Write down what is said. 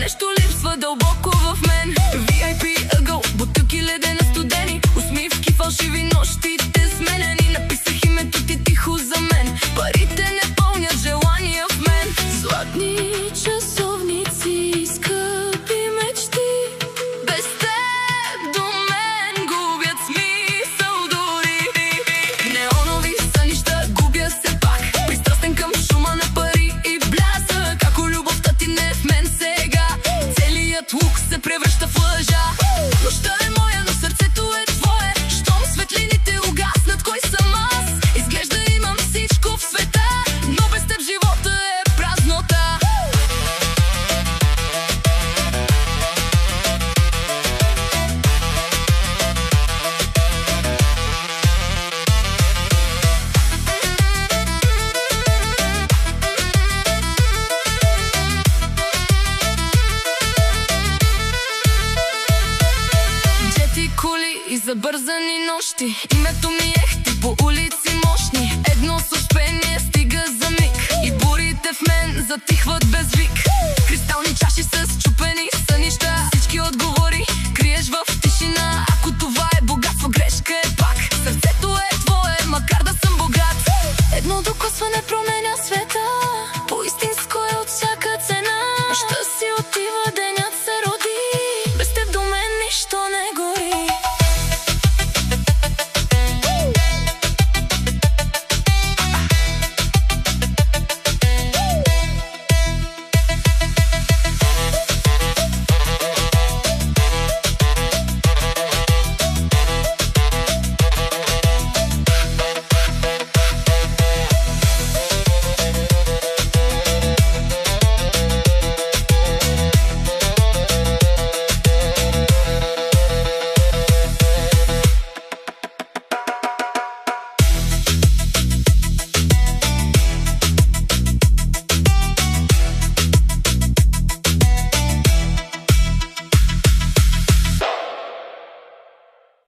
нещо липсва дълбоко в мен. VIP ъгъл, бутилки ледена студени, усмивки, фалшиви нощи, те сменени. Написах името ти тихо за мен. Парите не пълнят желания в мен. Златни часовници, скъпи мечти, без теб до мен губят смисъл дори. Неонови сънища, губя се пак, пристрастен към шума на пари и блясък. Ако любовта ти не е в мен сега, целият лук се превръща в лъжа. Нощта е моя, но сърцето е твое. Щом светлините угаснат, кой съм аз? Изглежда имам всичко в света, но без теб живота е празнота. Джети, коли и забързани нощи, името ми ехти по улици мощни. Едно съспение стига за миг и бурите в мен затихват без вик.